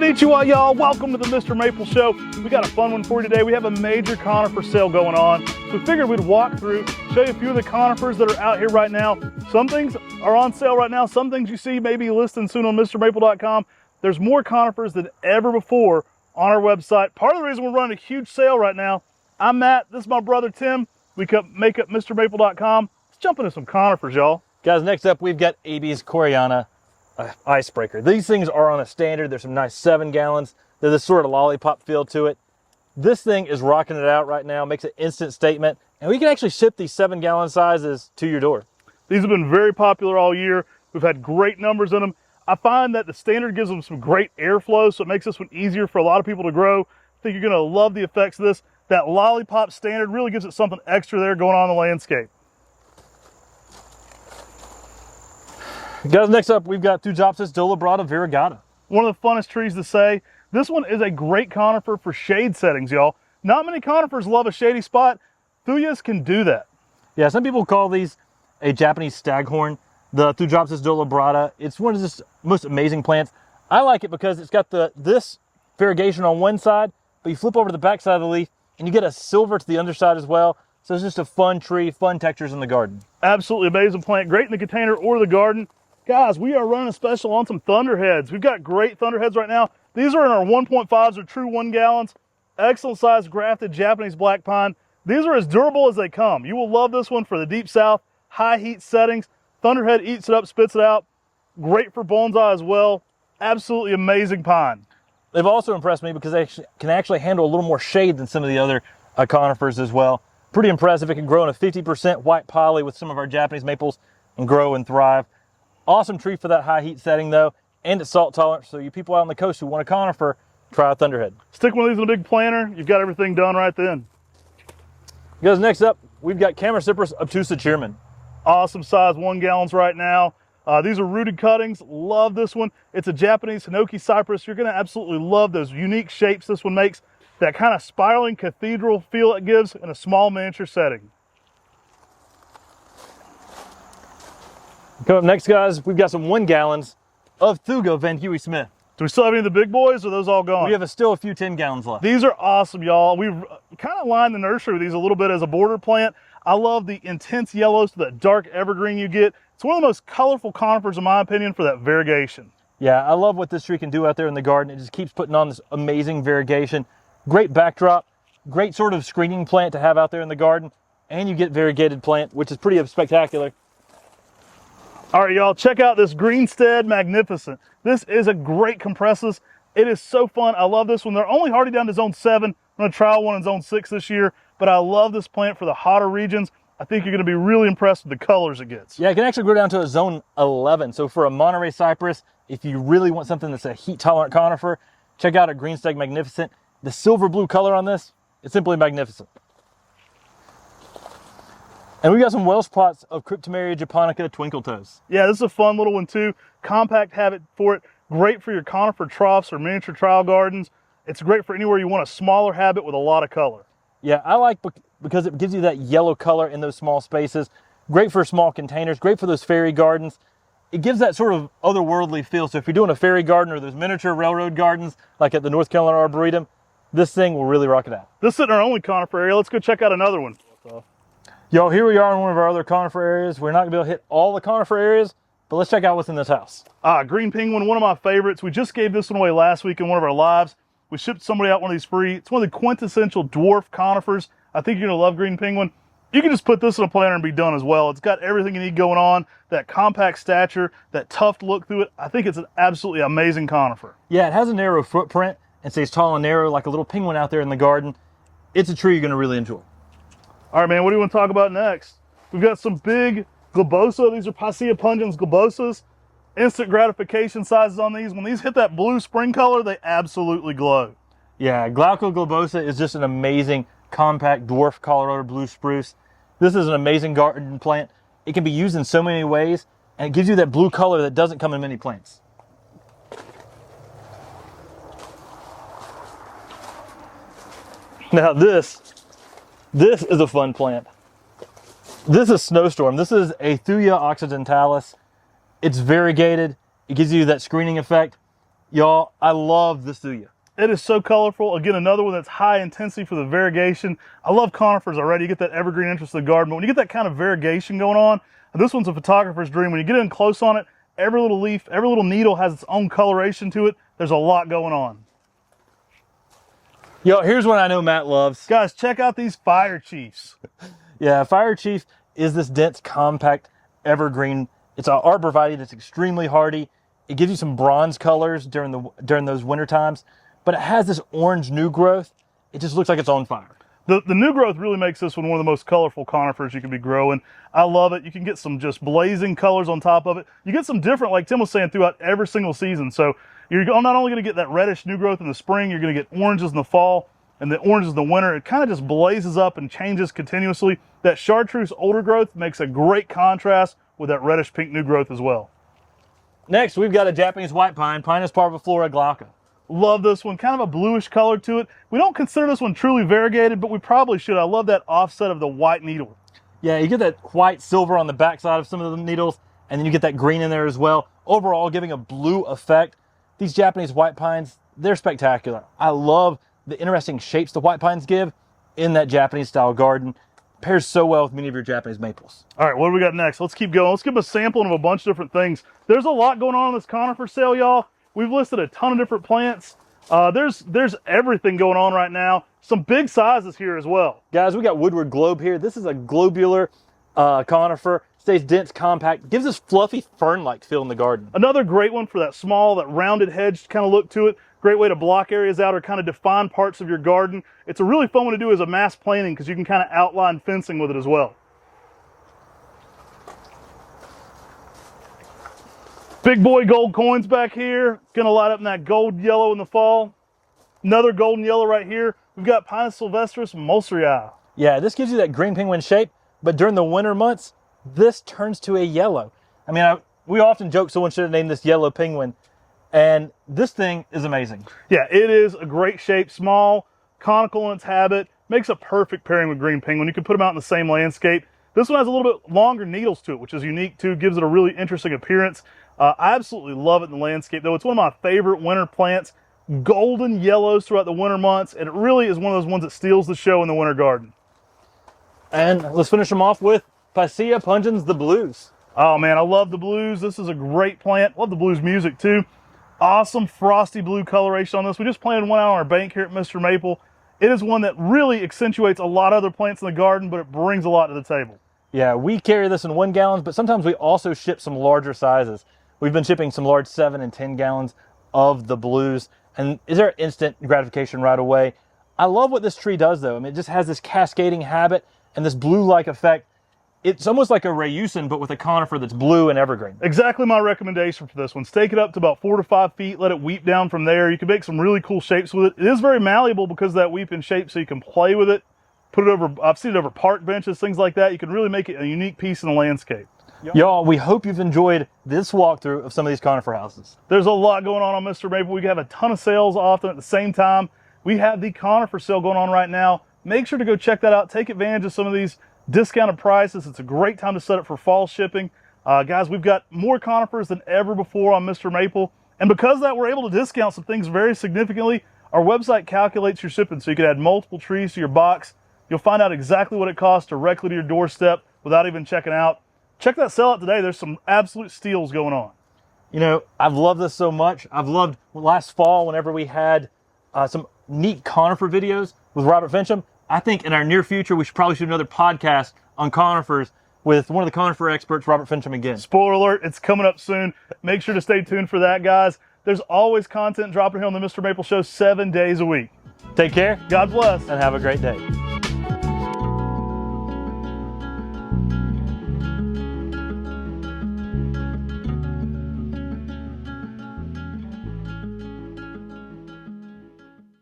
Konnichiwa, y'all. Welcome to the MrMaple Show. We got a fun one for you today. We have a major conifer sale going on. So we figured we'd walk through, show you a few of the conifers that are out here right now. Some things are on sale right now. Some things you see maybe listing soon on MrMaple.com. There's more conifers than ever before on our website. Part of the reason we're running a huge sale right now, I'm Matt, this is my brother Tim. We make up MrMaple.com. Let's jump into some conifers, y'all. Guys, next up we've got AB's Koreana Icebreaker. These things are on a standard. There's some nice 7 gallons. They're this sort of lollipop feel to it. This thing is rocking it out right now, makes an instant statement, and we can actually ship these 7-gallon sizes to your door. These have been very popular all year. We've had great numbers in them. I find that the standard gives them some great airflow, so it makes this one easier for a lot of people to grow. I think you're gonna love the effects of this. That lollipop standard really gives it something extra there going on in the landscape. Guys, next up we've got Thuga variegata. One of the funnest trees to say. This one is a great conifer for shade settings, y'all. Not many conifers love a shady spot. Thugas can do that. Yeah, some people call these a Japanese staghorn. The Thuga variegata. It's one of the most amazing plants. I like it because it's got this variegation on one side, but you flip over to the back side of the leaf and you get a silver to the underside as well. So it's just a fun tree, fun textures in the garden. Absolutely amazing plant. Great in the container or the garden. Guys, we are running a special on some Thunderheads. We've got great Thunderheads right now. These are in our 1.5s or true 1 gallons. Excellent size grafted Japanese black pine. These are as durable as they come. You will love this one for the deep south, high heat settings. Thunderhead eats it up, spits it out. Great for bonsai as well. Absolutely amazing pine. They've also impressed me because they can actually handle a little more shade than some of the other conifers as well. Pretty impressive. It can grow in a 50% white poly with some of our Japanese maples and grow and thrive. Awesome tree for that high heat setting though, and it's salt tolerant, so you people out on the coast who want a conifer, try a Thunderhead. Stick one of these in a big planter, you've got everything done right then. Guys, next up, we've got Cissus Obtusa Chairman. Awesome size 1 gallons right now. These are rooted cuttings, love this one. It's a Japanese Hinoki cypress. You're gonna absolutely love those unique shapes this one makes, that kind of spiraling cathedral feel it gives in a small miniature setting. Coming up next, guys, we've got some 1 gallons of Thuga Van Hui Smith. Do we still have any of the big boys, or are those all gone? We have still a few 10 gallons left. These are awesome, y'all. We've kind of lined the nursery with these a little bit as a border plant. I love the intense yellows to that dark evergreen you get. It's one of the most colorful conifers, in my opinion, for that variegation. Yeah, I love what this tree can do out there in the garden. It just keeps putting on this amazing variegation. Great backdrop, great sort of screening plant to have out there in the garden, and you get variegated plant, which is pretty spectacular. All right, y'all, check out this Greenstead Magnificent. This is a great compressus. It is so fun. I love this one. They're only hardy down to zone 7. I'm gonna trial one in zone 6 this year, but I love this plant for the hotter regions. I think you're gonna be really impressed with the colors it gets. Yeah, it can actually grow down to a zone 11. So for a Monterey cypress, if you really want something that's a heat tolerant conifer, check out a Greenstead Magnificent. The silver blue color on this, it's simply magnificent. And we got some Welsh plots of Crypt Japonica Twinkletoes. Yeah, this is a fun little one too. Compact habit for it. Great for your conifer troughs or miniature trial gardens. It's great for anywhere you want a smaller habit with a lot of color. Yeah, I like because it gives you that yellow color in those small spaces. Great for small containers, great for those fairy gardens. It gives that sort of otherworldly feel. So if you're doing a fairy garden or those miniature railroad gardens, like at the North Carolina Arboretum, this thing will really rock it out. This isn't our only conifer area. Let's go check out another one. Yo, here we are in one of our other conifer areas. We're not gonna be able to hit all the conifer areas, but let's check out what's in this house. Green Penguin, one of my favorites. We just gave this one away last week in one of our lives. We shipped somebody out one of these free. It's one of the quintessential dwarf conifers. I think you're gonna love Green Penguin. You can just put this in a planter and be done as well. It's got everything you need going on, that compact stature, that tough look through it. I think it's an absolutely amazing conifer. Yeah, it has a narrow footprint and stays tall and narrow like a little penguin out there in the garden. It's a tree you're gonna really enjoy. All right, man, what do you want to talk about next? We've got some big Globosa. These are Paaps pungens Globosas. Instant gratification sizes on these. When these hit that blue spring color, they absolutely glow. Yeah, Glauco Globosa is just an amazing compact dwarf Colorado blue spruce. This is an amazing garden plant. It can be used in so many ways, and it gives you that blue color that doesn't come in many plants. Now this is a fun plant. This is Snowstorm. This is a Thuya occidentalis. It's variegated. It gives you that screening effect. Y'all, I love this Thuga. It is so colorful. Again, another one that's high intensity for the variegation. I love conifers already. You get that evergreen interest in the garden, but when you get that kind of variegation going on, this one's a photographer's dream. When you get in close on it, every little leaf, every little needle has its own coloration to it. There's a lot going on. Yo, here's one I know Matt loves. Guys, check out these Fire Chiefs. Yeah, Fire Chief is this dense, compact evergreen. It's an arborvitae that's extremely hardy. It gives you some bronze colors during those winter times, but it has this orange new growth. It just looks like it's on fire. The new growth really makes this one of the most colorful conifers you can be growing. I love it. You can get some just blazing colors on top of it. You get some different, like Tim was saying, throughout every single season. So you're not only going to get that reddish new growth in the spring, you're going to get oranges in the fall and the oranges in the winter. It kind of just blazes up and changes continuously. That chartreuse older growth makes a great contrast with that reddish pink new growth as well. Next, we've got a Japanese white pine, Pinus parviflora glauca. Love this one, kind of a bluish color to it. We don't consider this one truly variegated, but we probably should. I love that offset of the white needle. Yeah, you get that white silver on the backside of some of the needles, and then you get that green in there as well. Overall, giving a blue effect. These Japanese white pines, they're spectacular. I love the interesting shapes the white pines give in that Japanese style garden. Pairs so well with many of your Japanese maples. All right, what do we got next? Let's keep going. Let's give them a sampling of a bunch of different things. There's a lot going on in this conifer sale, y'all. We've listed a ton of different plants. There's everything going on right now. Some big sizes here as well. Guys, we got Woodward Globe here. This is a globular conifer. Stays dense, compact, gives this fluffy fern-like feel in the garden. Another great one for that small, that rounded hedge kind of look to it. Great way to block areas out or kind of define parts of your garden. It's a really fun one to do as a mass planting because you can kind of outline fencing with it as well. Big boy gold coins back here. Gonna light up in that gold yellow in the fall. Another golden yellow right here. We've got Pinus sylvestris mulsrii. Yeah, this gives you that green penguin shape, but during the winter months, this turns to a yellow. I mean, we often joke someone should have named this yellow penguin, and this thing is amazing. Yeah, it is a great shape, small, conical in its habit, makes a perfect pairing with green penguin. You can put them out in the same landscape. This one has a little bit longer needles to it, which is unique too, gives it a really interesting appearance. I absolutely love it in the landscape, though. It's one of my favorite winter plants. Golden yellows throughout the winter months, and it really is one of those ones that steals the show in the winter garden. And let's finish them off with Paaps pungens the Blues. Oh man, I love the blues. This is a great plant. Love the blues music too. Awesome frosty blue coloration on this. We just planted one out on our bank here at Mr. Maple. It is one that really accentuates a lot of other plants in the garden, but it brings a lot to the table. Yeah, We carry this in 1 gallons, but sometimes we also ship some larger sizes. We've been shipping some large 7 and 10 gallons of the blues, and is there instant gratification right away? I love what this tree does though. I mean, it just has this cascading habit and this blue-like effect. It's almost like a rayusin, but with a conifer that's blue and evergreen. Exactly my recommendation for this one. Stake it up to about 4 to 5 feet, let it weep down from there. You can make some really cool shapes with it. It is very malleable because of that weeping shape, so you can play with it. Put it over, I've seen it over park benches, things like that. You can really make it a unique piece in the landscape. Y'all, we hope you've enjoyed this walkthrough of some of these conifer houses. There's a lot going on Mr. Maple. We have a ton of sales often at the same time. We have the conifer sale going on right now. Make sure to go check that out. Take advantage of some of these discounted prices. It's a great time to set up for fall shipping. Guys, we've got more conifers than ever before on Mr. Maple. And because of that, we're able to discount some things very significantly. Our website calculates your shipping, so you can add multiple trees to your box. You'll find out exactly what it costs directly to your doorstep without even checking out. Check that sale out today. There's some absolute steals going on. You know, I've loved this so much. I've loved last fall whenever we had some neat conifer videos with Robert Fincham. I think in our near future, we should probably shoot another podcast on conifers with one of the conifer experts, Robert Fincham again. Spoiler alert, it's coming up soon. Make sure to stay tuned for that, guys. There's always content dropping here on the Mr. Maple Show 7 days a week. Take care. God bless. And have a great day.